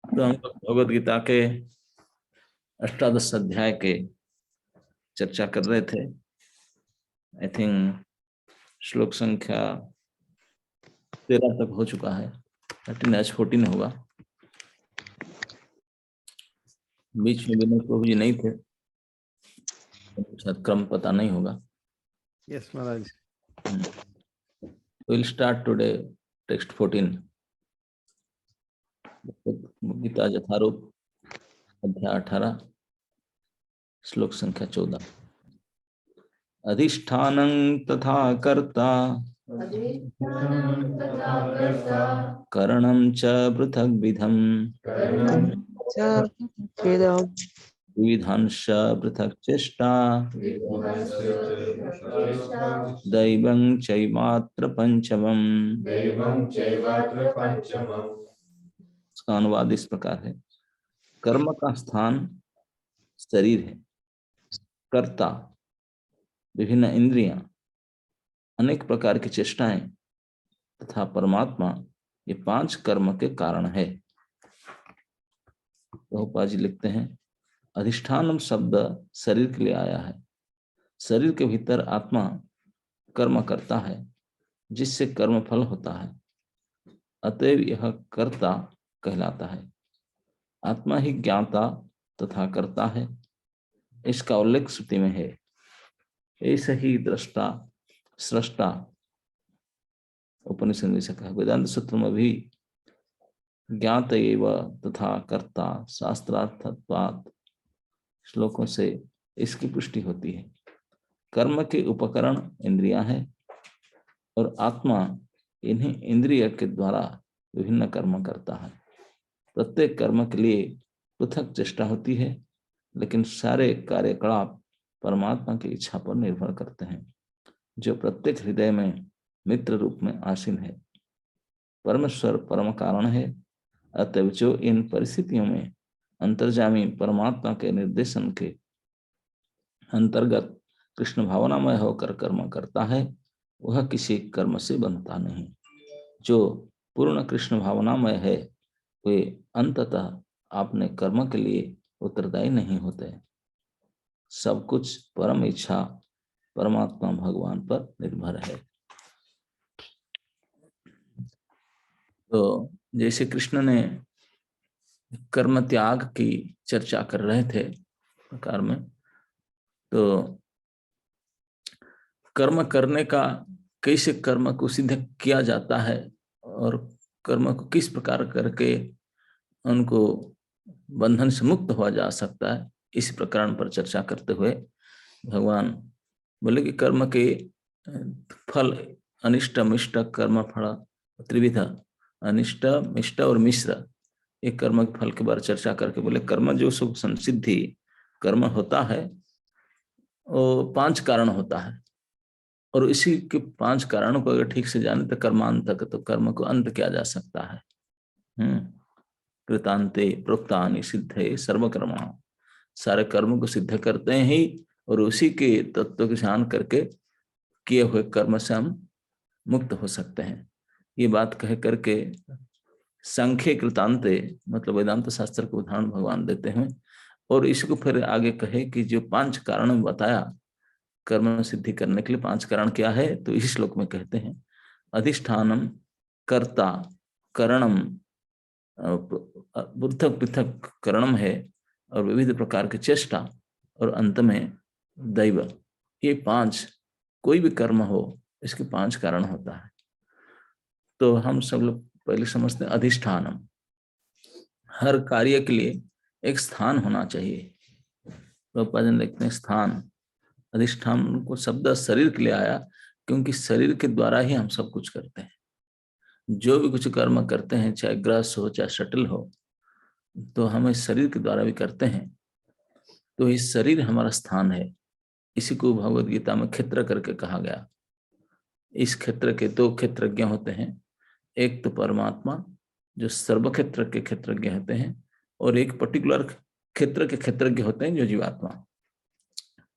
तो हम भगवद गीता के अष्टादश अध्याय के चर्चा कर रहे थे। आई थिंक श्लोक संख्या 13 तक हो चुका है। 13 आज 14 होगा। बीच में विनोद प्रभु जी नहीं थे, शायद क्रम पता नहीं होगा। Yes, Maharaj. We'll start today text 14. Gita यथारूप अध्याय 18 श्लोक संख्या 14। अधिष्ठानं तथा कर्ता करणं च पृथग्विधम् विविधांश पृथक् चेष्टा दैवं चैवात्र पंचमम्। इसका अनुवाद इस प्रकार है। कर्म का स्थान शरीर है, कर्ता विभिन्न इंद्रियां, अनेक प्रकार की चेष्टाएं तथा परमात्मा, ये 5 कर्म के कारण है। प्रभुपाद जी लिखते हैं, अधिष्ठानम शब्द शरीर के लिए आया है। शरीर के भीतर आत्मा कर्म करता है, जिससे कर्म फल होता है। अतएव यह कर्ता कहलाता है। आत्मा ही ज्ञाता तथा कर्ता है। इसका उल्लेख श्रुति में है। ऐसा ही दृष्टा सृष्टा उपनिषद में कहा। वेदांत सूत्र में भी ज्ञात एव तथा कर्ता शास्त्रार्थत्वात् श्लोकों से इसकी पुष्टि होती है। कर्म के उपकरण इंद्रियां हैं और आत्मा इन्हीं इंद्रिय के द्वारा विभिन्न कर्म करता है। प्रत्येक कर्म के लिए पृथक चेष्टा होती है, लेकिन सारे कार्यकलाप परमात्मा की इच्छा पर निर्भर करते हैं, जो प्रत्येक हृदय में मित्र रूप में आसीन है। परमेश्वर परम कारण है। अतएव जो इन परिस्थितियों में अंतर्जामी परमात्मा के निर्देशन के अंतर्गत कृष्ण भावनामय होकर कर्म करता है, वह किसी कर्म से बंधता नहीं। जो पूर्ण कृष्ण भावनामय है, वे अंततः अपने कर्म के लिए उत्तरदायी नहीं होते। सब कुछ परम इच्छा परमात्मा भगवान पर निर्भर है। तो जैसे कृष्ण ने कर्म त्याग की चर्चा कर रहे थे प्रकार में, तो कर्म करने का, कैसे कर्म को सिद्ध किया जाता है और कर्म को किस प्रकार करके उनको बंधन से मुक्त हुआ जा सकता है, इस प्रकरण पर चर्चा करते हुए भगवान बोले कि कर्म के फल अनिष्ट मिष्ट कर्म फल त्रिविध, अनिष्ट मिष्ट और मिश्र, एक कर्म के फल के बारे चर्चा करके बोले कर्म जो सुख संसिद्धि कर्म होता है वो 5 कारण होता है, और इसी के 5 कारणों को अगर ठीक से जाने तो कर्मांतक, तो कर्म को अंत किया जा सकता है। कृतांते प्रोक्तानि सिद्धे सर्वकर्मा, सारे कर्म को सिद्ध करते हैं ही, और उसी के तत्व को ध्यान करके किए हुए कर्म से हम मुक्त हो सकते हैं। ये बात कह करके संख्य कृतांते मतलब वेदांत शास्त्र को उदाहरण भगवान देते हैं, और इसको फिर आगे कहे कि जो 5 कारण बताया कर्म सिद्धि करने के लिए, 5 कारण क्या है, तो इस श्लोक में कहते हैं अधिष्ठानम कर्ता करणम, पृथक पृथक करणम है और विविध प्रकार की चेष्टा, और अंत में दैव। ये 5, कोई भी कर्म हो इसके 5 कारण होता है। तो हम सब लोग पहले समझते हैं अधिष्ठानम, हर कार्य के लिए एक स्थान होना चाहिए। प्रभुपाद लिखते हैं स्थान, अधिष्ठान को शब्द शरीर के लिए आया, क्योंकि शरीर के द्वारा ही हम सब कुछ करते हैं। जो भी कुछ कर्म करते हैं, चाहे ग्रस हो चाहे शटल हो, तो हम इस शरीर के द्वारा भी करते हैं। तो इस शरीर हमारा स्थान है। इसी को भगवद गीता में क्षेत्र करके कहा गया। इस क्षेत्र के 2 क्षेत्रज्ञ होते हैं, एक तो परमात्मा जो सर्व क्षेत्र के क्षेत्रज्ञ होते हैं, और एक पर्टिकुलर क्षेत्र के क्षेत्रज्ञ होते हैं जो जीवात्मा।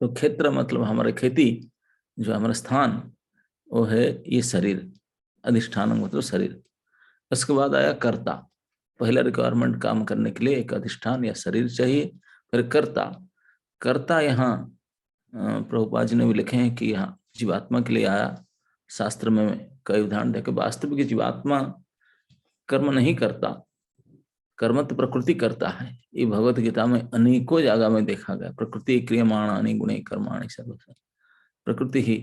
तो क्षेत्र मतलब हमारे खेती, जो हमारा स्थान वो है ये शरीर। अधिष्ठान मतलब शरीर, उसके बाद आया कर्ता। पहला रिक्वायरमेंट काम करने के लिए एक अधिष्ठान या शरीर चाहिए। फिर कर्ता। कर्ता यहाँ प्रभुपाद जी ने भी लिखे हैं कि यहाँ जीवात्मा के लिए आया। शास्त्र में कई उदाहरण देखे। वास्तविक जीवात्मा कर्म नहीं करता, कर्म तो प्रकृति करता है। ये भगवत गीता में अनेकों जगह में देखा गया। प्रकृति क्रियमाणानि गुणे कर्माणि सर्वशः। प्रकृति ही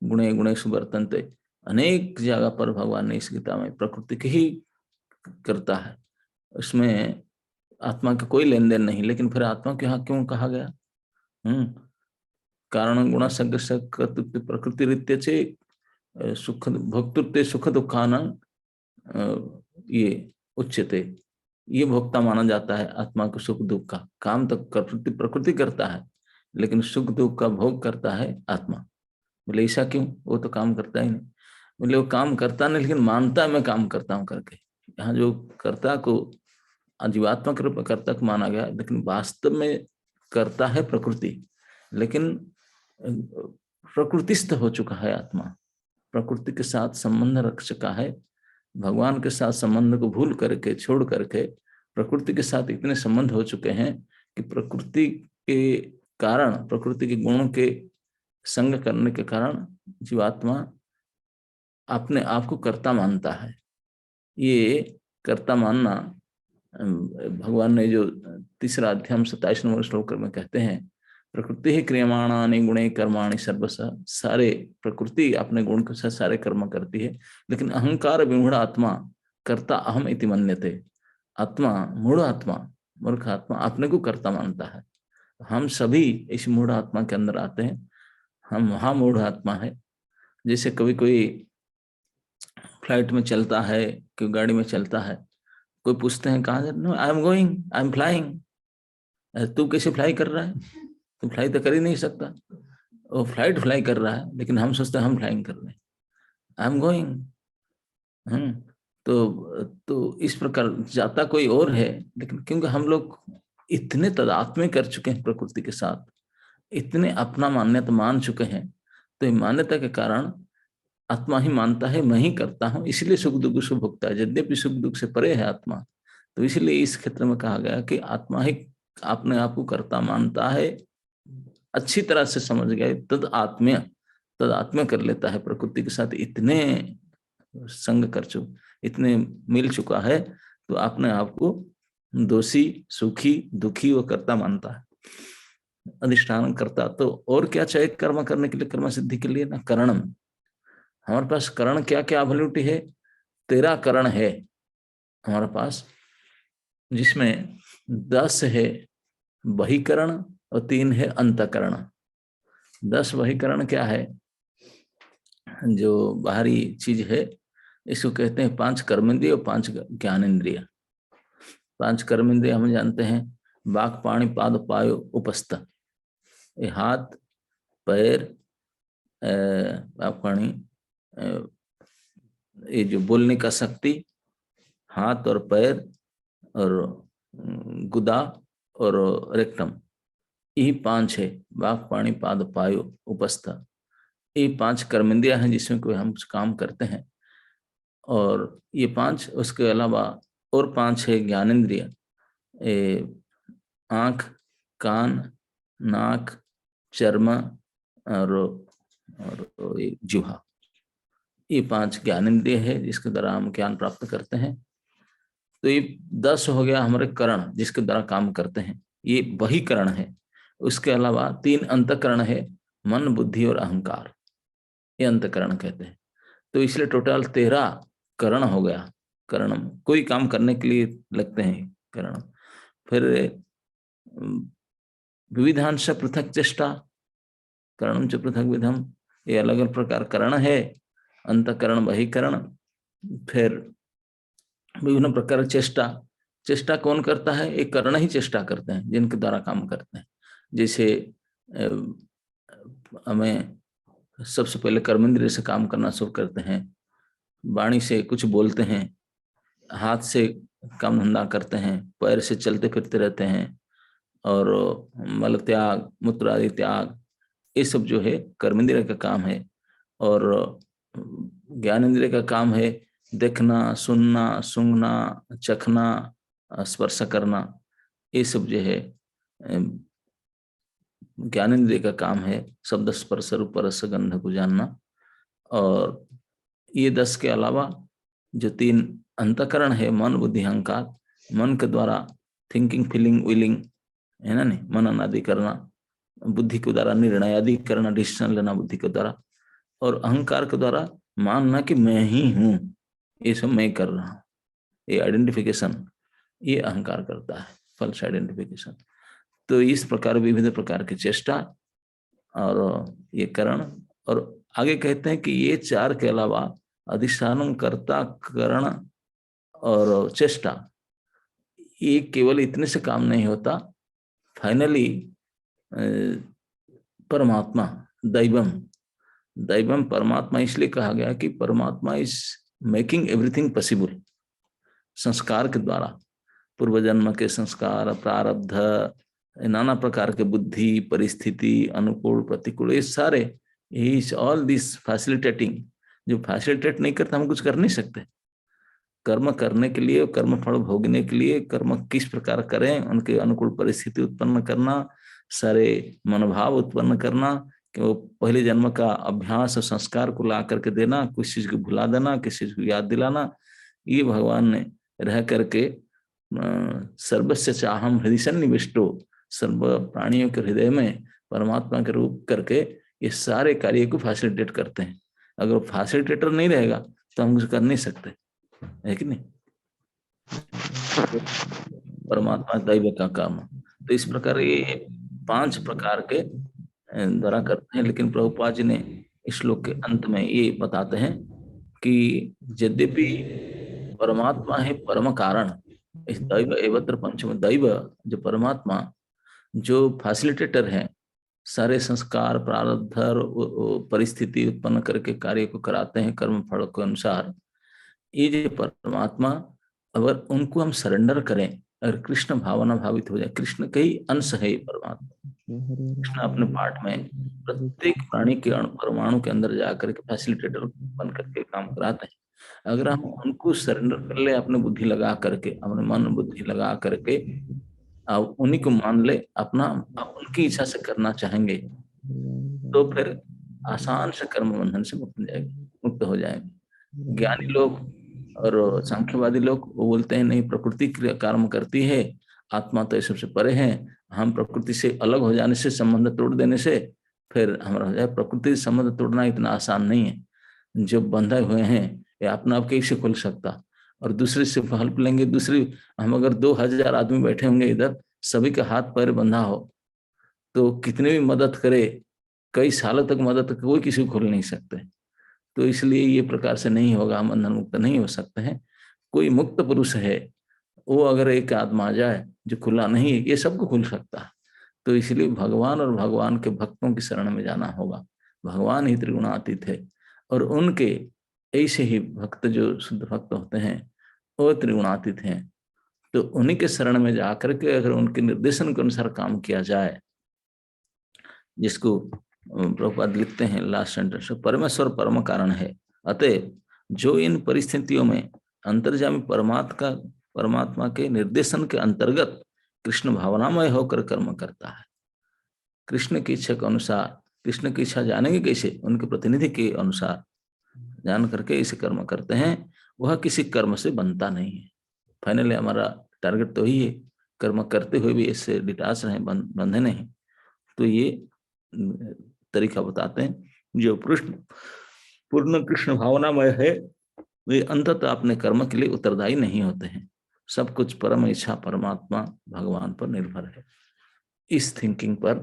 गुणे गुणेषु वर्तन्ते। अनेक जगह पर भगवान ने इस गीता में प्रकृति की ही करता है, उसमें आत्मा का कोई लेन देन नहीं। लेकिन फिर आत्मा के यहाँ क्यों कहा गया? कारण गुण प्रकृति रीत्य से सुख भोक्तृत्व सुख दुखान ये उच्चते। ये भोक्ता माना जाता है आत्मा को सुख दुख का। काम तो प्रकृति करता है, लेकिन सुख दुख का भोग करता है आत्मा। बोले ऐसा क्यों? वो तो काम करता ही नहीं। बोले वो काम करता नहीं, लेकिन मानता मैं काम करता हूँ करके। यहाँ जो कर्ता को जीवात्मा के रूप में कर्ता को माना गया, लेकिन वास्तव में करता है प्रकृति। लेकिन प्रकृतिस्थ हो चुका है आत्मा, प्रकृति के साथ संबंध रख चुका है। भगवान के साथ संबंध को भूल करके, छोड़ करके प्रकृति के साथ इतने संबंध हो चुके हैं कि प्रकृति के कारण, प्रकृति के गुणों के संग करने के कारण जीवात्मा अपने आप को कर्ता मानता है। ये कर्ता मानना भगवान ने जो तीसरा अध्याय 27 नंबर श्लोक में कहते हैं, प्रकृति ही क्रियमाणानि गुणे कर्माणि सर्वशः। सारे प्रकृति अपने गुण के साथ सारे कर्म करती है, लेकिन अहंकार विमूढ़ आत्मा कर्ता अहम इति मन्यते। आत्मा, मूढ़ आत्मा, मूर्ख आत्मा अपने को कर्ता मानता है। हम सभी इस मूढ़ आत्मा के अंदर आते हैं। हम महामूढ़ आत्मा है। जैसे कभी कोई फ्लाइट में चलता है, कोई गाड़ी में चलता है, कोई पूछते हैं कहाँ जा? No, I am going, I am flying. तू कैसे फ्लाई कर रहा है? तू फ्लाई तो कर ही नहीं सकता। वो फ्लाइट फ्लाई कर रहा है, लेकिन हम सोचते हैं हम फ्लाइंग कर रहे हैं, आई एम गोइंग। तो इस प्रकार जाता कोई और है, लेकिन क्योंकि हम लोग इतने तादात्म्य कर चुके हैं प्रकृति के साथ, इतने अपना मान्यता मान चुके हैं, तो मान्यता के कारण आत्मा ही मानता है मैं ही करता हूं, इसलिए सुख दुख से भोगता है। यद्यपि सुख दुख से परे है आत्मा, तो इसलिए इस क्षेत्र में कहा गया कि आत्मा ही अपने आप को कर्ता मानता है। अच्छी तरह से समझ गए, तद आत्म्य कर लेता है प्रकृति के साथ। इतने संग कर चुका, इतने मिल चुका है, तो अपने आप को दोषी, सुखी, दुखी वो कर्ता मानता है, अधिष्ठान करता। तो और क्या चाहिए कर्म करने के लिए, कर्म सिद्धि के लिए? ना करणम। हमारे पास करण क्या क्या अवेलेबिलिटी है? 13 करण है हमारे पास, जिसमें 10 है बहिकरण और 3 है अंतकरण। 10 बहिकरण क्या है? जो बाहरी चीज है, इसको कहते हैं 5 कर्मेंद्रिय और 5 ज्ञानेन्द्रिय। 5 कर्मेंद्रिय हम जानते हैं, वाक, पाणि, पाद, पायो, उपस्थ। ये हाथ, पैर, वाक, पाणि, ये जो बोलने का शक्ति, हाथ और पैर और गुदा और रेक्टम, ये 5 है। वाक, पाणि, पाद, पायो, उपस्थ। ये 5 कर्मेंद्रिया हैं जिसमें कोई हम काम करते हैं। और ये 5, उसके अलावा और 5 है ज्ञानेन्द्रिय। आँख, कान, नाक, चर्म और जिह्वा। ये 5 ज्ञानेन्द्रिय है जिसके द्वारा हम ज्ञान प्राप्त करते हैं। तो ये 10 हो गया हमारे करण जिसके द्वारा काम करते हैं, ये वही करण है। उसके अलावा 3 अंतकरण है, मन, बुद्धि और अहंकार, ये अंतकरण कहते हैं। तो इसलिए टोटल 13 करण हो गया। करणम कोई काम करने के लिए लगते हैं करण। फिर विविधांश पृथक चेष्टा, करणम च पृथक विधम, ये अलग अलग प्रकार करण है। अंतकरण, बहिकरण, फिर विभिन्न प्रकार चेष्टा। चेष्टा कौन करता है? एक करण ही चेष्टा करते हैं जिनके द्वारा काम करते हैं। जैसे हमें सबसे पहले कर्मेंद्रिय से काम करना शुरू करते हैं, वाणी से कुछ बोलते हैं, हाथ से काम धंधा करते हैं, पैर से चलते फिरते रहते हैं, और मल त्याग, मूत्र आदि त्याग, ये सब जो है कर्मेंद्रिय का काम है। और ज्ञानेंद्रिय का काम है देखना, सुनना, सूंघना, चखना, स्पर्श करना, ये सब जो है ज्ञानेंद्रिय का काम है। शब्द, स्पर्श, रूप, रस, गंध को जानना। और ये 10 के अलावा जो 3 अंतःकरण है, मन, बुद्धि, अहंकार, मन के द्वारा थिंकिंग, फीलिंग, विलिंग, है ना, नहीं, मनन आदि करना, बुद्धि के द्वारा निर्णय आदि करना, डिसीजन लेना बुद्धि के द्वारा, और अहंकार के द्वारा मानना कि मैं ही हूं, ये सब मैं कर रहा हूं, ये आइडेंटिफिकेशन, ये अहंकार करता है, फॉल्स आइडेंटिफिकेशन। तो इस प्रकार विविध प्रकार की चेष्टा और ये करण, और आगे कहते हैं कि ये 4 के अलावा अधिष्ठान, कर्ता, करण और चेष्टा, ये केवल इतने से काम नहीं होता। फाइनली परमात्मा, दैवम, दैवम परमात्मा इसलिए कहा गया कि परमात्मा इज मेकिंग एवरीथिंग पॉसिबल। संस्कार के द्वारा, पूर्व जन्म के संस्कार, प्रारब्ध, नाना प्रकार के बुद्धि, परिस्थिति, अनुकूल, प्रतिकूल, ये सारे, इज ऑल दिस फैसिलिटेटिंग। जो फैसिलिटेट नहीं करता हम कुछ कर नहीं सकते। कर्म करने के लिए, कर्म फल भोगने के लिए, कर्म किस प्रकार करें, उनके अनुकूल परिस्थिति उत्पन्न करना, सारे मनोभाव उत्पन्न करना, कि वो पहले जन्म का अभ्यास और संस्कार को ला करके देना, कुछ चीज को भुला देना, किसी चीज को याद दिलाना, ये भगवान ने रह करके सर्वस्य चाहम हृदय सन्निविष्टो, सर्व प्राणियों के हृदय में परमात्मा के रूप करके ये सारे कार्य को फैसिलिटेट करते हैं। अगर फैसिलिटेटर नहीं रहेगा तो हम कुछ कर नहीं सकते, है कि नहीं। परमात्मा दैव का काम। तो इस प्रकार ये 5 प्रकार के द्वारा करते हैं। लेकिन प्रभुपाद जी ने इस श्लोक के अंत में ये बताते हैं कि यद्यपि परमात्मा है परम कारण, इस दैव एवत्र पंचम, दैव जो परमात्मा, जो फैसिलिटेटर है, सारे संस्कार, प्रारब्ध, परिस्थिति उत्पन्न करके कार्य को कराते हैं कर्म फल के अनुसार। ये जो परमात्मा, अगर उनको हम सरेंडर करें, अगर कृष्ण भावना भावित हो जाए, कृष्ण का ही अंश है परमात्मा। कृष्ण अपने पाठ में प्रत्येक प्राणी के परमाणु के अंदर जाकर के फैसिलिटेटर बन करके काम कराते हैं। अगर हम उनको सरेंडर कर ले, अपने बुद्धि लगा करके, अपने मन बुद्धि लगा करके, अब उन्हीं को मान ले अपना, आप उनकी इच्छा से करना चाहेंगे, तो फिर आसान से कर्म बंधन से मुक्त हो जाएंगे। ज्ञानी लोग और सांख्यवादी लोग वो बोलते हैं नहीं, प्रकृति कर्म करती है, आत्मा तो ये सबसे परे है, हम प्रकृति से अलग हो जाने से, संबंध तोड़ देने से फिर हमारा हो जाए। प्रकृति से संबंध तोड़ना इतना आसान नहीं है। जो बंधे हुए हैं ये अपना आप कैसे खुल सकता, और दूसरे से हेल्प लेंगे। दूसरी, हम अगर 2000 आदमी बैठे होंगे इधर, सभी का हाथ पैर बंधा हो, तो कितने भी मदद करे, कई सालों तक मदद, कोई किसी को खोल नहीं सकते। तो इसलिए ये प्रकार से नहीं होगा, हम बंधन मुक्त नहीं हो सकते हैं। कोई मुक्त पुरुष है, वो अगर एक आत्मा आ जाए जो खुला नहीं है, ये सबको खुल सकता है। तो इसलिए भगवान और भगवान के भक्तों की शरण में जाना होगा। भगवान ही त्रिगुणातीत है, और उनके ऐसे ही भक्त जो शुद्ध भक्त होते हैं वो त्रिगुणातीत हैं। तो उन्हीं के शरण में जाकर के अगर उनके निर्देशन के अनुसार काम किया जाए, जिसको प्रभुपाद लिखते हैं लास्ट सेंटेंस, परमेश्वर परम कारण है, अतः जो इन परिस्थितियों में अंतर्यामी परमात्मा के निर्देशन के अंतर्गत कृष्ण भावनामय होकर कर्म करता है, कृष्ण की इच्छा के अनुसार, कृष्ण की इच्छा जानेंगे कैसे, उनके प्रतिनिधि के अनुसार जान करके इसे कर्म करते हैं, वह किसी कर्म से बनता नहीं है। फाइनली हमारा टारगेट तो ही है, कर्म करते हुए भी इससे डिटाच रहे, बंधे नहीं। तो ये तरीका बताते हैं। जो पूर्ण कृष्ण भावनामय है, वे अंततः अपने कर्म के लिए उत्तरदायी नहीं होते हैं। सब कुछ परम इच्छा परमात्मा भगवान पर निर्भर है। इस थिंकिंग पर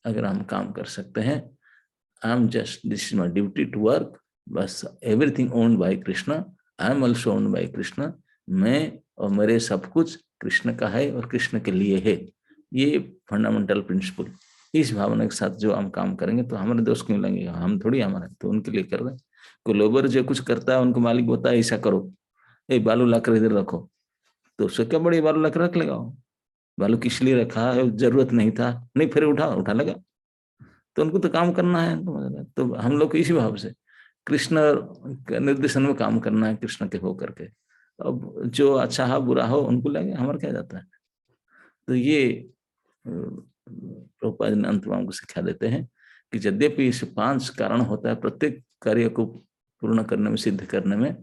अगर हम काम कर सकते हैं, I am just, this is my duty to work, बस everything owned by Krishna, I am also owned by Krishna, मैं और मेरे सब कुछ कृष्ण का है और कृष्ण के लिए है। ये फंडामेंटल प्रिंसिपल, इस भावना के साथ जो हम काम करेंगे तो हमारे दोस्त क्यों लगेगा, हम थोड़ी हमारे, तो उनके लिए कर रहे हैं। कोई लेबर जो कुछ करता है, उनको मालिक बोलता है ऐसा करो, ए बालू लाकर इधर रखो, तो उससे क्या बड़ी बालू लाकर रख लेगा। बालू किस लिए रखा है, जरूरत नहीं था, नहीं फिर उठा लगा, तो उनको तो काम करना है। तो हम लोग इसी भाव से कृष्ण के निर्देशन में काम करना है, कृष्ण के हो करके। अब जो अच्छा हो बुरा हो उनको लगे, हमारा क्या जाता है। तो ये प्रभुपाद ने अंत में हमको शिक्षा देते हैं कि यद्यपि इस 5 कारण होता है प्रत्येक कार्य को पूर्ण करने में, सिद्ध करने में,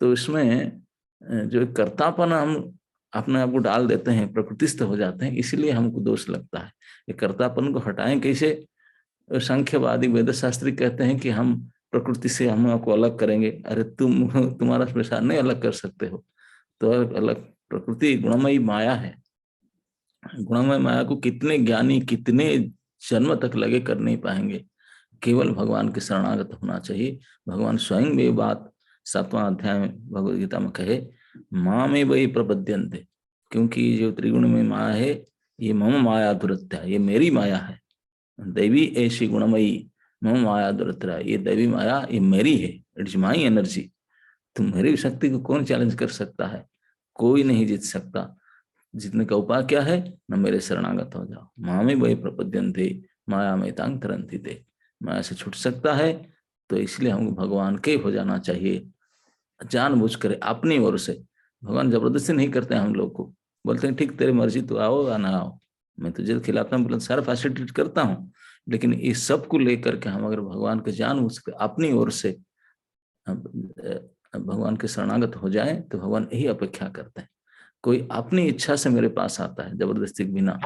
तो इसमें जो कर्तापन हम अपने आप को डाल देते हैं, प्रकृतिस्थ हो जाते हैं, इसीलिए हमको दोष लगता है। ये कर्तापन को हटाएं कैसे? सांख्यवादी वेद शास्त्री कहते हैं कि हम प्रकृति से हम आपको अलग करेंगे। अरे तुम्हारा प्रसाद नहीं अलग कर सकते हो, तो अलग प्रकृति गुणमयी माया है। गुणमय माया को कितने ज्ञानी कितने जन्म तक लगे कर नहीं पाएंगे। केवल भगवान के शरणागत होना चाहिए। भगवान स्वयं भी बात 7वां अध्याय में भगवद गीता में कहे, माँ में वही प्रपद्यन्ते, क्योंकि जो त्रिगुण में माया है ये मम माया दुरत्या, ये मेरी माया है। दैवी ऐसी गुणमयी मम माया दुरत्या, ये दैवी माया ये मेरी है, इट्स माई एनर्जी। तुम मेरी शक्ति को कौन चैलेंज कर सकता है? कोई नहीं जीत सकता। जीतने का उपाय क्या है? न मेरे शरणागत हो जाओ। मामे वही प्रपद्यन्ते माया में तांग तरंती थे। माया से छूट सकता है तो इसलिए हमको भगवान के हो जाना चाहिए। जानबूझ कर अपनी ओर से, भगवान जबरदस्ती नहीं करते हैं हम लोग को। बोलते हैं ठीक तेरी मर्जी, तो आओ या ना आओ, मैं तुझे खिलाता हूँ, बोलते सारा फैसिलिटेट करता हूँ। लेकिन इस सब को लेकर के हम अगर भगवान के जानबूझ कर अपनी ओर से भगवान के शरणागत हो जाए तो भगवान यही अपेक्षा करते हैं। कोई अपनी इच्छा से मेरे पास आता है जबरदस्ती के बिना,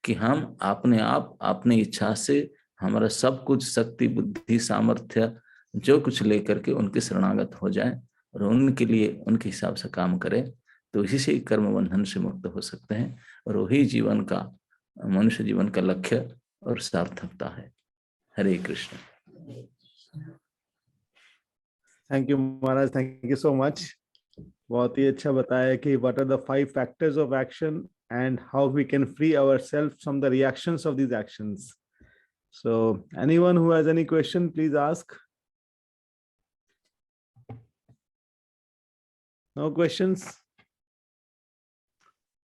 कि हम अपने आप अपनी इच्छा से हमारा सब कुछ शक्ति बुद्धि सामर्थ्य जो कुछ लेकर के उनके शरणागत हो जाए और उनके लिए उनके हिसाब से काम करें, तो इसी से कर्म बंधन से मुक्त हो सकते हैं। और वही जीवन का, मनुष्य जीवन का लक्ष्य और सार्थकता है। Hare Krishna. Thank you Maharaj, thank you so much. बहुत ही अच्छा बताया कि what are the 5 factors of action and how we can free ourselves from the reactions of these actions. So anyone who has any question, please ask. No questions?